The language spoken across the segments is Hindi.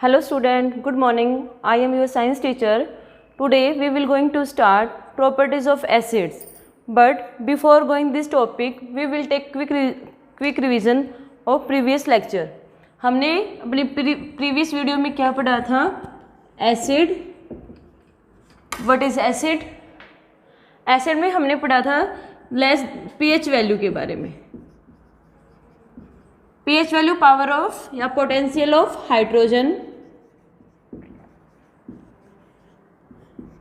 Hello student, good morning. I am your science teacher. Today we will going to start properties of acids. But before going this topic, we will take quick revision of previous lecture. हमने अपनी previous वीडियो में क्या पढ़ा था? Acid. What is acid? Acid में हमने पढ़ा था लेस pH वैल्यू के बारे में. pH वैल्यू पावर ऑफ या potential of hydrogen,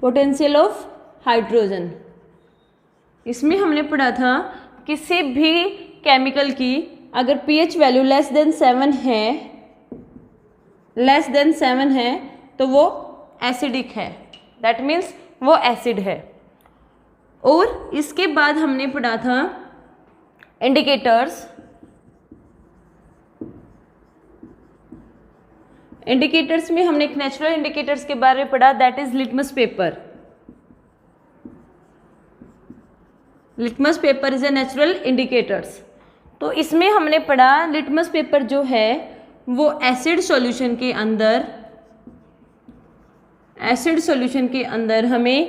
potential of hydrogen. इसमें हमने पढ़ा था किसी भी केमिकल की अगर pH वैल्यू लेस देन 7 है तो वो एसिडिक है. दैट मीन्स वो एसिड है. और इसके बाद हमने पढ़ा था इंडिकेटर्स. इंडिकेटर्स में हमने एक नेचुरल इंडिकेटर्स के बारे में पढ़ा, that is litmus paper. Litmus paper is a natural indicators. तो इसमें हमने पढ़ा लिटमस पेपर जो है वो एसिड सॉल्यूशन के अंदर हमें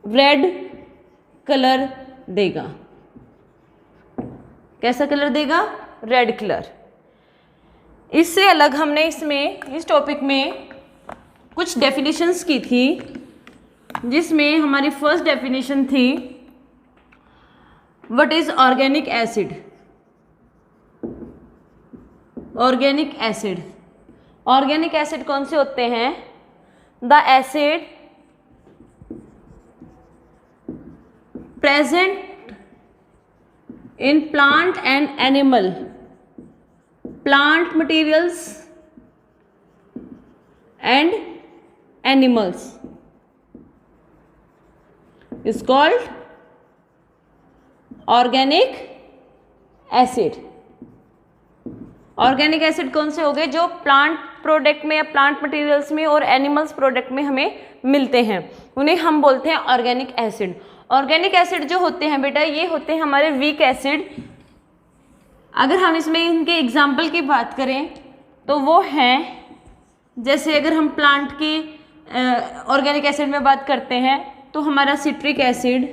रेड कलर देगा. कैसा कलर देगा? Red colour. इससे अलग हमने इस टॉपिक में कुछ डेफिनेशंस की थी, जिसमें हमारी फर्स्ट डेफिनेशन थी what is organic acid. Organic acid कौन से होते हैं? The acid present in plant and animal, plant materials and animals is called organic acid. Organic acid कौन से हो गए? जो प्लांट प्रोडक्ट में या प्लांट मटेरियल्स में और एनिमल्स प्रोडक्ट में हमें मिलते हैं, उन्हें हम बोलते हैं ऑर्गेनिक एसिड. ऑर्गेनिक एसिड जो होते हैं बेटा, ये होते हैं हमारे वीक एसिड. अगर हम इसमें इनके एग्जाम्पल की बात करें तो वो हैं, जैसे अगर हम प्लांट की ऑर्गेनिक एसिड में बात करते हैं तो हमारा citric acid,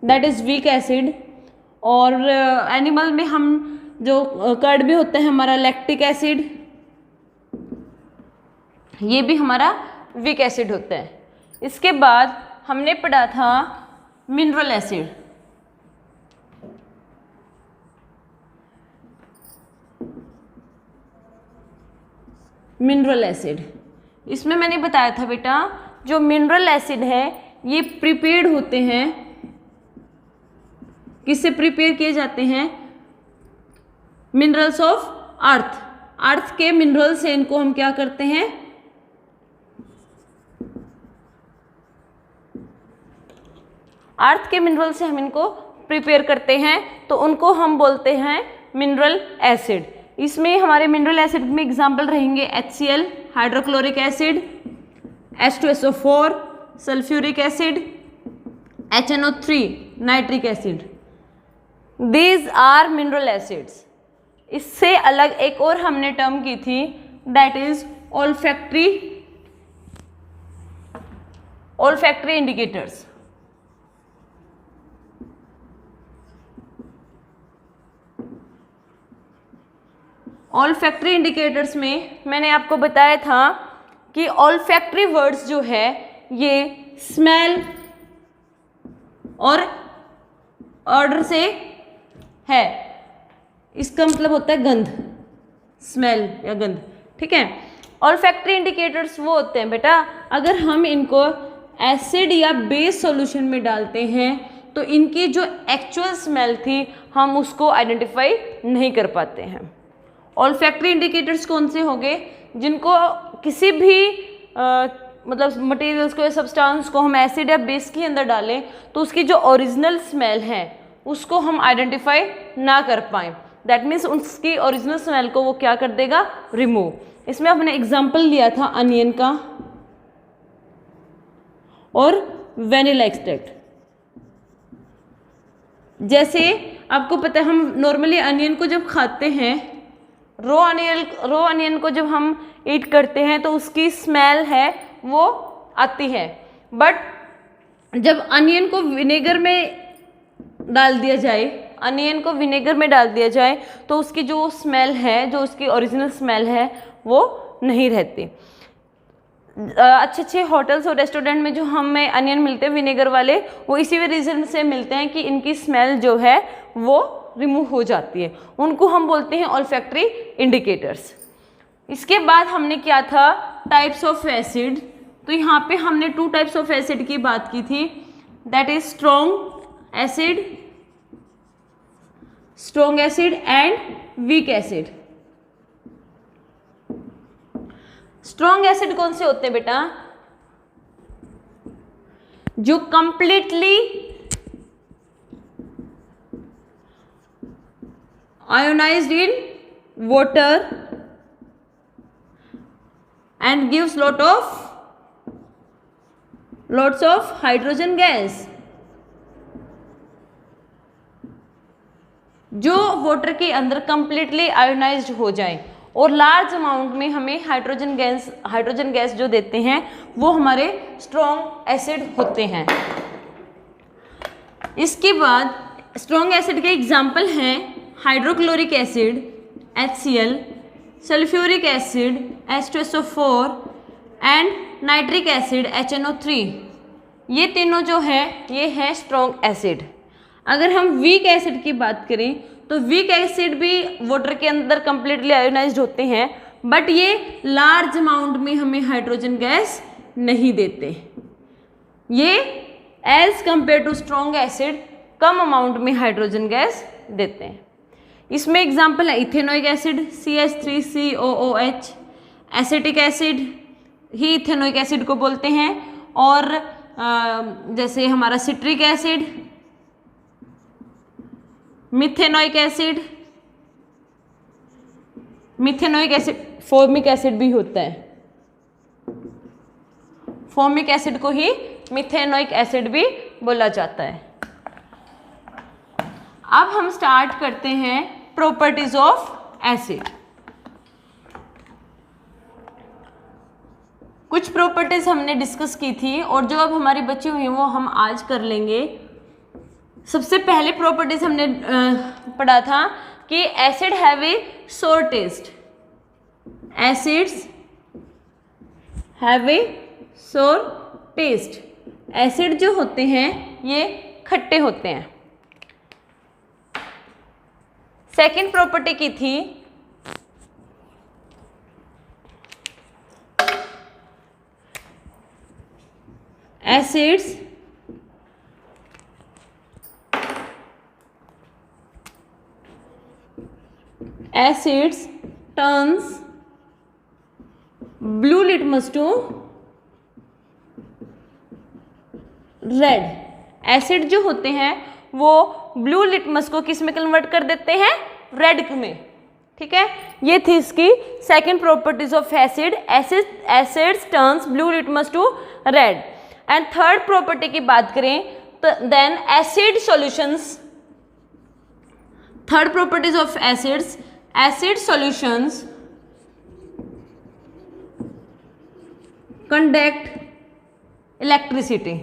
that is weak acid. और एनिमल में हम जो कर्ड भी होता है हमारा लैक्टिक एसिड, ये भी हमारा वीक एसिड होता है. इसके बाद हमने पढ़ा था मिनरल एसिड. मिनरल एसिड, इसमें मैंने बताया था बेटा जो मिनरल एसिड है ये प्रिपेयर्ड होते हैं. किससे प्रिपेयर किए जाते हैं? Minerals of earth. अर्थ के मिनरल से इनको हम क्या करते हैं? अर्थ के मिनरल से हम इनको प्रिपेयर करते हैं, तो उनको हम बोलते हैं मिनरल एसिड. इसमें हमारे मिनरल एसिड में एग्जाम्पल रहेंगे HCl hydrochloric acid, H2SO4 sulphuric acid, HNO3 nitric acid. These are mineral acids. इससे अलग एक और हमने टर्म की थी, that is olfactory indicators. Olfactory indicators में मैंने आपको बताया था कि ऑल्फैक्टरी वर्ड्स जो है ये स्मेल और ऑर्डर से है. इसका मतलब होता है गंध, स्मेल या गंध. ठीक है. ऑल्फैक्टरी इंडिकेटर्स वो होते हैं बेटा, अगर हम इनको एसिड या बेस सॉल्यूशन में डालते हैं तो इनकी जो एक्चुअल स्मेल थी हम उसको आइडेंटिफाई नहीं कर पाते हैं. ऑल्फैक्टरी इंडिकेटर्स कौन से होंगे? जिनको किसी भी मतलब मटेरियल्स को या सब्सटेंस को हम एसिड या बेस के अंदर डालें तो उसकी जो ओरिजिनल स्मेल है उसको हम आइडेंटिफाई ना कर पाएँ. दैट मीन्स उसकी ओरिजिनल स्मेल को वो क्या कर देगा? रिमूव. इसमें हमने एग्जाम्पल लिया था अनियन का और वेनिला एक्सट्रैक्ट. जैसे आपको पता है हम नॉर्मली अनियन को जब खाते हैं रो अनियन को जब हम ईट करते हैं तो उसकी स्मेल है वो आती है, बट जब अनियन को विनेगर में डाल दिया जाए, अनियन को विनेगर में डाल दिया जाए तो उसकी जो स्मेल है, जो उसकी ओरिजिनल स्मेल है वो नहीं रहती। अच्छे अच्छे होटल्स और रेस्टोरेंट में जो हमें अनियन मिलते हैं विनेगर वाले, वो इसी रीज़न से मिलते हैं कि इनकी स्मेल जो है वो रिमूव हो जाती है। उनको हम बोलते हैं ऑल्फैक्टरी इंडिकेटर्स। इसके बाद हमने क्या था, टाइप्स ऑफ एसिड। तो यहाँ पे हमने 2 टाइप्स ऑफ एसिड की बात की थी, that is strong acid and weak acid. Strong acid कौन से होते हैं बेटा? जो completely ionised in water and gives lots of hydrogen gas. जो वाटर के अंदर कंप्लीटली आयोनाइज्ड हो जाए और लार्ज अमाउंट में हमें हाइड्रोजन गैस जो देते हैं वो हमारे स्ट्रॉन्ग एसिड होते हैं। इसके बाद स्ट्रॉन्ग एसिड के एग्जाम्पल हैं hydrochloric acid HCl, sulphuric acid H2SO4 and nitric acid HNO3। ये तीनों जो है ये है स्ट्रॉन्ग एसिड। अगर हम वीक एसिड की बात करें तो वीक एसिड भी वाटर के अंदर कंप्लीटली आयोनाइज्ड होते हैं, बट ये लार्ज अमाउंट में हमें हाइड्रोजन गैस नहीं देते। ये as compare to strong acid कम अमाउंट में हाइड्रोजन गैस देते हैं। इसमें एग्जाम्पल है ethanoic acid CH3COOH, acetic acid ही इथेनोइक एसिड को बोलते हैं, और जैसे हमारा citric acid, methanoic acid formic acid भी होता है। फॉर्मिक एसिड को ही मिथेनोइक एसिड भी बोला जाता है। अब हम स्टार्ट करते हैं प्रॉपर्टीज ऑफ एसिड। कुछ प्रॉपर्टीज हमने डिस्कस की थी और जो अब हमारी बची हुई वो हम आज कर लेंगे। सबसे पहले प्रॉपर्टीज हमने पढ़ा था कि एसिड हैव ए सोर टेस्ट। एसिड्स हैव ए सोर टेस्ट। एसिड जो होते हैं ये खट्टे होते हैं। सेकेंड प्रॉपर्टी की थी acids turns blue litmus to red। Acid जो होते हैं वो ब्लू लिटमस को किस में कन्वर्ट कर देते हैं? रेड में। ठीक है, ये थी इसकी second properties of acid. Acids turns blue litmus to red. And third property की बात करें तो then acid solutions. Third properties of acids, acid solutions conduct electricity.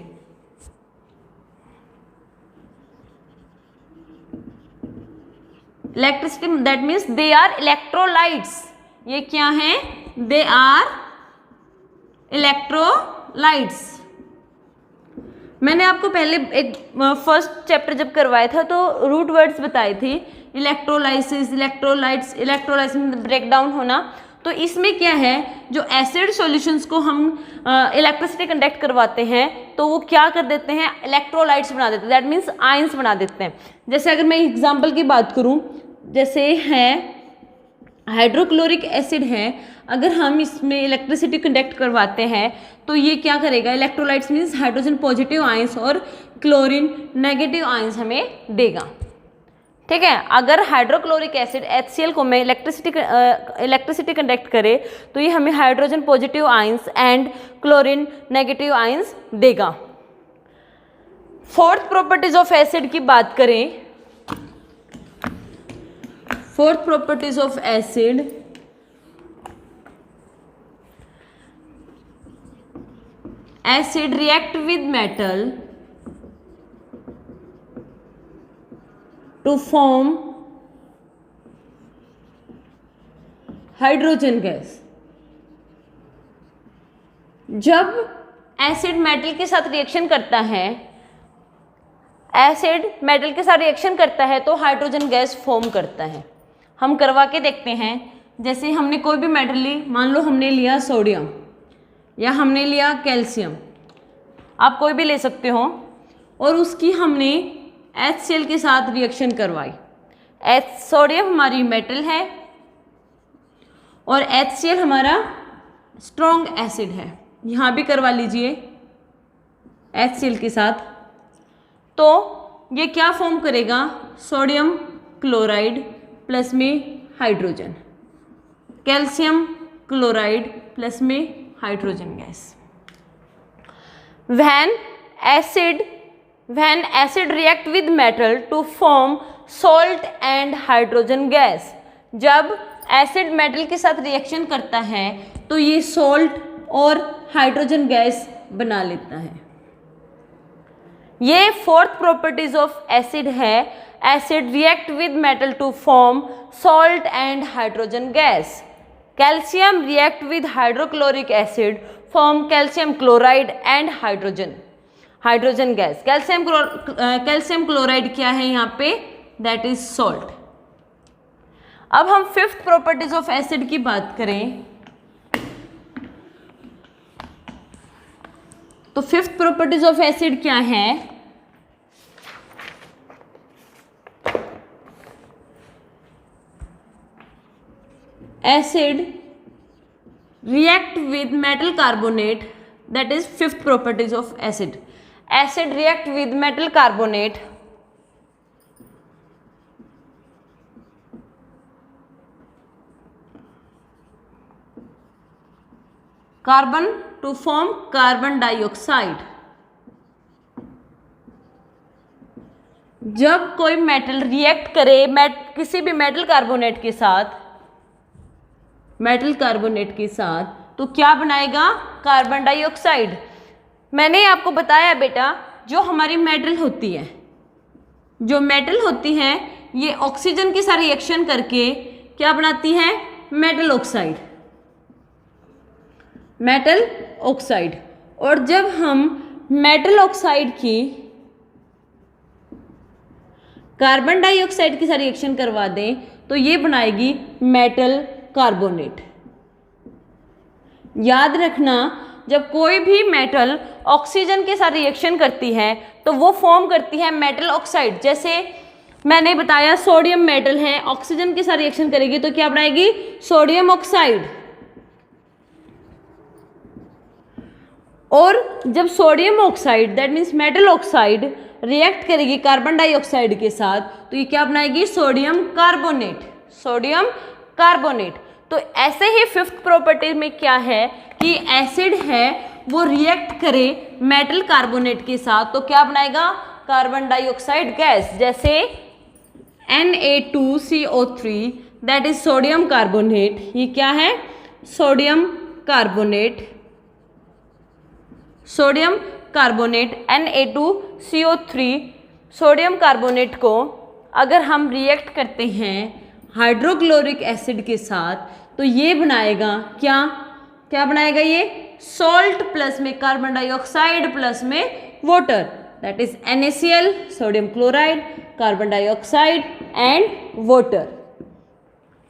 Electricity that means they are electrolytes. ये क्या हैं? They are electrolytes. मैंने आपको पहले एक फर्स्ट चैप्टर जब करवाया था तो रूट वर्ड्स बताए थे, इलेक्ट्रोलाइसिस, इलेक्ट्रोलाइट्स, इलेक्ट्रोलाइसिस में ब्रेकडाउन होना। तो इसमें क्या है, जो एसिड सॉल्यूशंस को हम इलेक्ट्रिसिटी कंडक्ट करवाते हैं तो वो क्या कर देते हैं? इलेक्ट्रोलाइट्स बना देते हैं, दैट मीन्स आयंस बना देते हैं। जैसे अगर मैं एग्जांपल की बात करूं, जैसे है हाइड्रोक्लोरिक एसिड है, अगर हम इसमें इलेक्ट्रिसिटी कंडक्ट करवाते हैं तो ये क्या करेगा? Electrolytes means hydrogen positive ions और क्लोरीन नेगेटिव आयंस हमें देगा। ठीक है, अगर हाइड्रोक्लोरिक एसिड HCl को मैं इलेक्ट्रिसिटी कंडक्ट करे तो ये हमें hydrogen positive ions and chlorine negative ions देगा। फोर्थ प्रॉपर्टीज ऑफ एसिड की बात करें, fourth properties of acid, acid react with metal to form hydrogen gas. जब एसिड मेटल के साथ रिएक्शन करता है, एसिड मेटल के साथ रिएक्शन करता है तो हाइड्रोजन गैस फॉर्म करता है। हम करवा के देखते हैं। जैसे हमने कोई भी मेटल ली, मान लो हमने लिया सोडियम या हमने लिया कैल्शियम, आप कोई भी ले सकते हो, और उसकी हमने HCl के साथ रिएक्शन करवाई। सोडियम हमारी मेटल है और HCl हमारा स्ट्रॉन्ग एसिड है। यहाँ भी करवा लीजिए HCl के साथ, तो ये क्या फॉर्म करेगा, सोडियम क्लोराइड प्लस में हाइड्रोजन, कैल्शियम क्लोराइड प्लस में hydrogen gas. when acid react with metal to form salt and hydrogen gas, जब एसिड मेटल के साथ रिएक्शन करता है तो ये सॉल्ट और हाइड्रोजन गैस बना लेता है। ये फोर्थ प्रॉपर्टीज ऑफ एसिड है, acid react with metal to form salt and hydrogen gas. Calcium react with hydrochloric acid form calcium chloride and hydrogen gas. Calcium chloride क्या है यहाँ पे, दैट इज सॉल्ट। अब हम फिफ्थ प्रॉपर्टीज ऑफ एसिड की बात करें तो फिफ्थ प्रॉपर्टीज ऑफ एसिड क्या है, acid react with metal carbonate, that is fifth properties of acid. Acid react with metal carbonate carbon to form carbon dioxide. जब कोई मेटल रिएक्ट करे किसी भी मेटल कार्बोनेट के साथ तो क्या बनाएगा, कार्बन डाइऑक्साइड। मैंने आपको बताया बेटा, जो हमारी मेटल होती है ये ऑक्सीजन के साथ रिएक्शन करके क्या बनाती है, मेटल ऑक्साइड। और जब हम मेटल ऑक्साइड की कार्बन डाइऑक्साइड के साथ रिएक्शन करवा दें तो ये बनाएगी मेटल कार्बोनेट। याद रखना, जब कोई भी मेटल ऑक्सीजन के साथ रिएक्शन करती है तो वो फॉर्म करती है मेटल ऑक्साइड। जैसे मैंने बताया सोडियम मेटल है, ऑक्सीजन के साथ रिएक्शन करेगी तो क्या बनाएगी, सोडियम ऑक्साइड। और जब sodium oxide that means metal oxide react करेगी कार्बन डाइऑक्साइड के साथ तो ये क्या बनाएगी, सोडियम कार्बोनेट। तो ऐसे ही फिफ्थ प्रॉपर्टी में क्या है कि एसिड है वो रिएक्ट करे मेटल कार्बोनेट के साथ तो क्या बनाएगा, कार्बन डाइऑक्साइड गैस। जैसे Na2CO3 that is sodium carbonate, ये क्या है, sodium carbonate Na2CO3 sodium carbonate को अगर हम रिएक्ट करते हैं हाइड्रोक्लोरिक एसिड के साथ तो ये बनाएगा क्या बनाएगा, ये सॉल्ट प्लस में कार्बन डाइऑक्साइड प्लस में water, that is NaCl sodium chloride, carbon dioxide and water.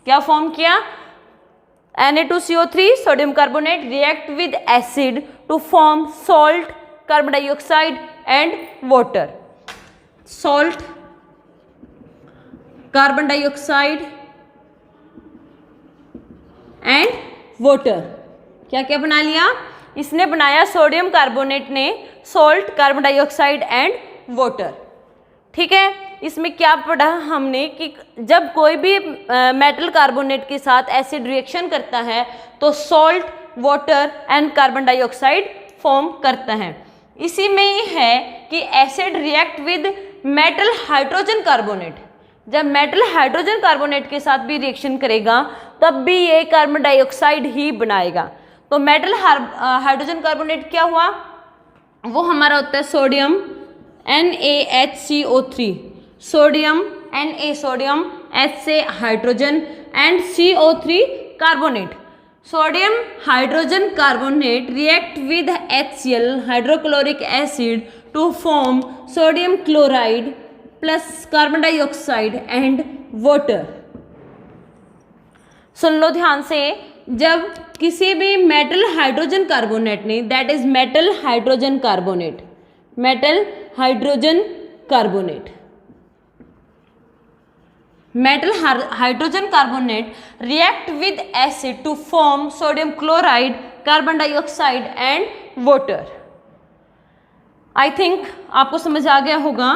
क्या फॉर्म किया, Na2CO3 sodium carbonate react with acid to form salt, carbon dioxide and water. Salt, carbon dioxide and water, क्या क्या बना लिया, इसने बनाया सोडियम कार्बोनेट ने salt, carbon dioxide and water. ठीक है, इसमें क्या पढ़ा हमने कि जब कोई भी मेटल कार्बोनेट के साथ एसिड रिएक्शन करता है तो salt, water and carbon dioxide form करता है। इसी में ही है कि acid react with metal hydrogen carbonate, जब मेटल हाइड्रोजन कार्बोनेट के साथ भी रिएक्शन करेगा तब भी ये कार्बन डाइऑक्साइड ही बनाएगा। तो मेटल हाइड्रोजन कार्बोनेट क्या हुआ, वो हमारा होता है sodium NaHCO3, sodium Na sodium, H से hydrogen and CO3 carbonate. Sodium hydrogen carbonate react with HCl hydrochloric acid to form sodium chloride plus carbon dioxide and water. सुन लो ध्यान से, जब किसी भी मेटल हाइड्रोजन कार्बोनेट ने, that is metal hydrogen carbonate, metal hydrogen carbonate, metal hydrogen carbonate react with acid to form sodium chloride, carbon dioxide and water. I think आपको समझ आ गया होगा।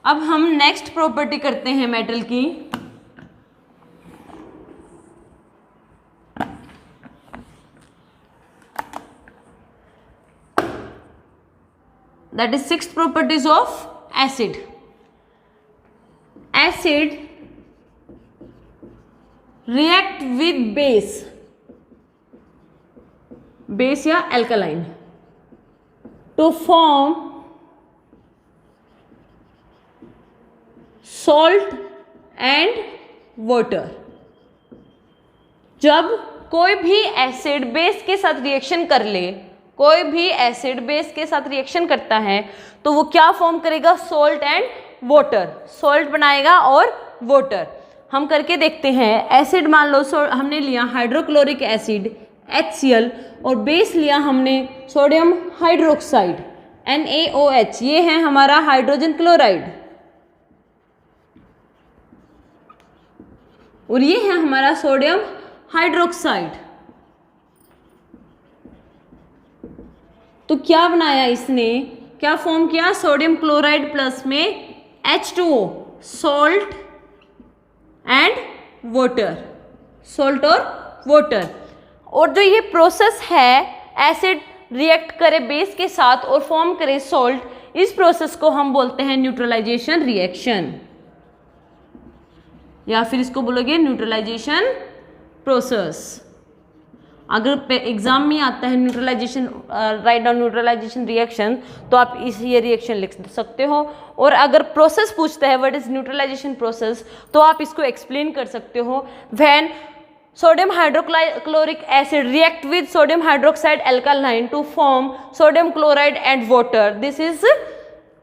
अब हम नेक्स्ट प्रॉपर्टी करते हैं मेटल की। That is sixth properties of acid. Acid react with base, base या alkaline to form salt and water। जब कोई भी एसिड बेस के साथ रिएक्शन कर ले, कोई भी एसिड बेस के साथ रिएक्शन करता है तो वो क्या फॉर्म करेगा, सोल्ट एंड वाटर, सोल्ट बनाएगा और वाटर। हम करके देखते हैं। एसिड मान लो हमने लिया हाइड्रोक्लोरिक एसिड HCl और बेस लिया हमने सोडियम हाइड्रोक्साइड NaOH, ये है हमारा हाइड्रोजन क्लोराइड और ये है हमारा सोडियम हाइड्रोक्साइड। तो क्या बनाया इसने, क्या फॉर्म किया, सोडियम क्लोराइड प्लस में H2O, salt and water, salt और वाटर। और जो ये प्रोसेस है, एसिड रिएक्ट करे बेस के साथ और फॉर्म करे सॉल्ट, इस प्रोसेस को हम बोलते हैं न्यूट्रलाइजेशन रिएक्शन, या फिर इसको बोलोगे न्यूट्रलाइजेशन प्रोसेस। अगर एग्जाम में आता है neutralisation, write down neutralisation reaction, तो आप ये रिएक्शन लिख सकते हो। और अगर प्रोसेस पूछता है व्हाट इज न्यूट्रलाइजेशन प्रोसेस, तो आप इसको एक्सप्लेन कर सकते हो। When sodium hydrochloric acid react with sodium hydroxide alkaline to form sodium chloride and water, this is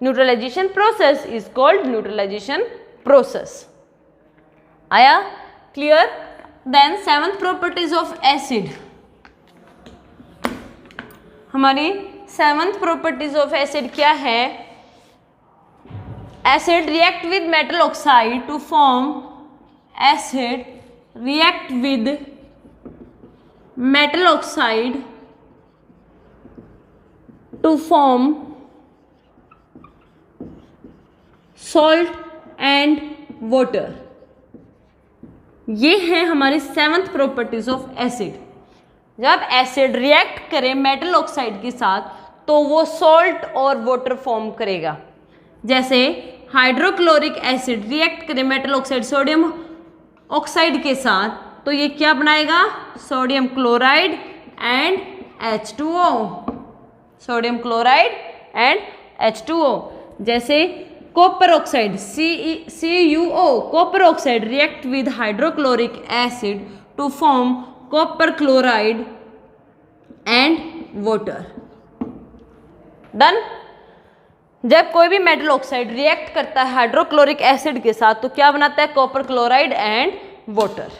neutralisation process, is called neutralisation process. आया clear? Then seventh properties of acid. हमारी सेवंथ प्रॉपर्टीज ऑफ एसिड क्या है? Acid react with metal oxide to form, acid react with metal oxide to form salt and water. ये है हमारी सेवंथ प्रॉपर्टीज ऑफ एसिड। जब एसिड रिएक्ट करे मेटल ऑक्साइड के साथ तो वो सॉल्ट और वाटर फॉर्म करेगा। जैसे हाइड्रोक्लोरिक एसिड रिएक्ट करे मेटल ऑक्साइड सोडियम ऑक्साइड के साथ तो ये क्या बनाएगा, sodium chloride and H2O, sodium chloride and H2O। जैसे copper oxide CuO, copper oxide react with hydrochloric acid to form copper chloride and water. Done. जब कोई भी मेटल ऑक्साइड रिएक्ट करता है हाइड्रोक्लोरिक एसिड के साथ तो क्या बनाता है, copper chloride and water.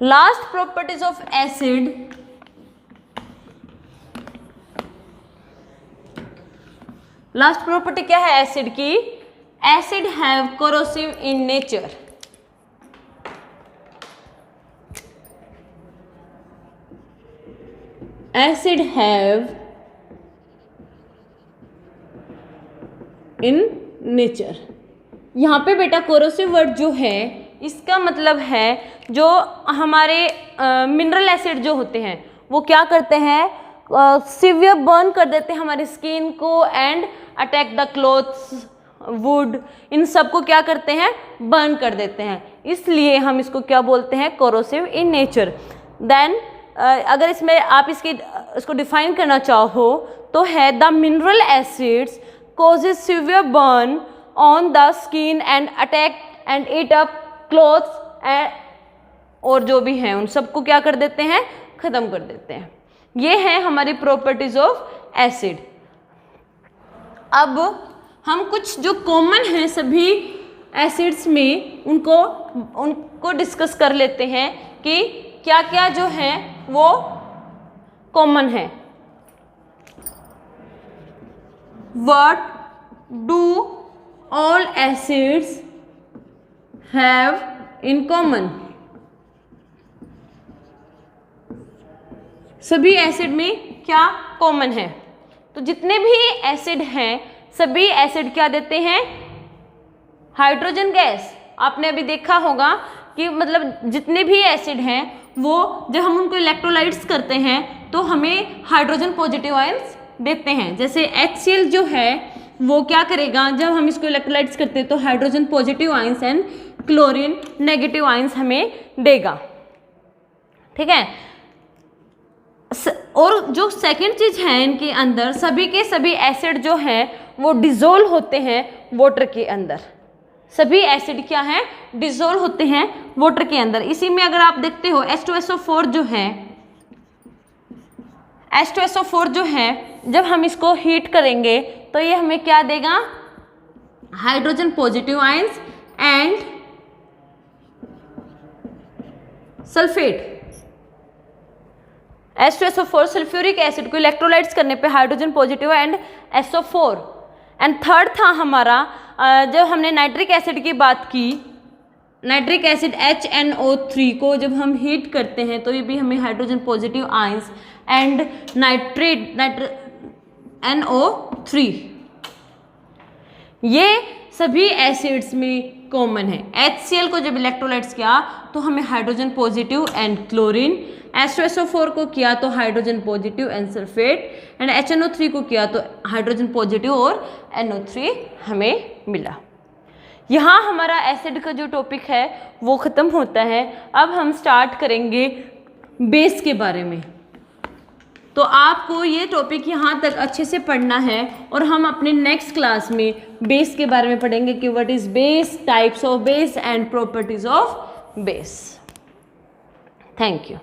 Last properties of acid. Last property क्या है एसिड की? Acid have corrosive in nature. Acid have in nature. यहाँ पे बेटा कोरोसिव वर्ड जो है इसका मतलब है जो हमारे मिनरल एसिड जो होते हैं वो क्या करते हैं, सीवियर बर्न कर देते हैं हमारी स्किन को and attack the clothes wood, इन सबको क्या करते हैं, बर्न कर देते हैं, इसलिए हम इसको क्या बोलते हैं, कोरोसिव इन नेचर। देन अगर इसमें आप इसको डिफाइन करना चाहो तो है the mineral acids causes severe burn on the skin and attack and eat up clothes और जो भी हैं उन सबको क्या कर देते हैं, ख़त्म कर देते हैं। ये है हमारी प्रॉपर्टीज ऑफ एसिड। अब हम कुछ जो कॉमन हैं सभी एसिड्स में उनको डिस्कस कर लेते हैं कि क्या क्या जो है वो कॉमन है। What do all acids have in common? सभी एसिड में क्या कॉमन है? तो जितने भी एसिड हैं सभी एसिड क्या देते हैं, हाइड्रोजन गैस। आपने अभी देखा होगा कि मतलब जितने भी एसिड हैं वो जब हम उनको इलेक्ट्रोलाइट्स करते हैं तो हमें हाइड्रोजन पॉजिटिव आयंस देते हैं। जैसे HCl जो है वो क्या करेगा, जब हम इसको इलेक्ट्रोलाइट्स करते हैं तो hydrogen positive ions and chlorine negative ions हमें देगा, ठीक है। और जो सेकंड चीज है इनके अंदर, सभी के सभी एसिड जो हैं वो डिजोल्व होते हैं वाटर के अंदर। सभी एसिड क्या है, डिजोल्व होते हैं वाटर के अंदर। इसी में अगर आप देखते हो H2SO4 जो है, H2SO4 जो है जब हम इसको हीट करेंगे तो ये हमें क्या देगा, hydrogen positive ions and sulphate. H2SO4 sulphuric acid को इलेक्ट्रोलाइट्स करने पे hydrogen positive and SO4। And third था हमारा जब हमने नाइट्रिक एसिड की बात की, नाइट्रिक एसिड HNO3 को जब हम हीट करते हैं तो ये भी हमें hydrogen positive ions and NO3, ये सभी एसिड्स में कॉमन है। HCl को जब इलेक्ट्रोलाइट्स किया तो हमें hydrogen positive and chlorine, H2SO4 को किया तो hydrogen positive and sulphate and HNO3 को किया तो हाइड्रोजन पॉजिटिव और NO3 हमें मिला। यहाँ हमारा एसिड का जो टॉपिक है वो ख़त्म होता है। अब हम स्टार्ट करेंगे बेस के बारे में। तो आपको ये टॉपिक यहाँ तक अच्छे से पढ़ना है और हम अपने नेक्स्ट क्लास में बेस के बारे में पढ़ेंगे कि what is base, types of base and properties of base. Thank you.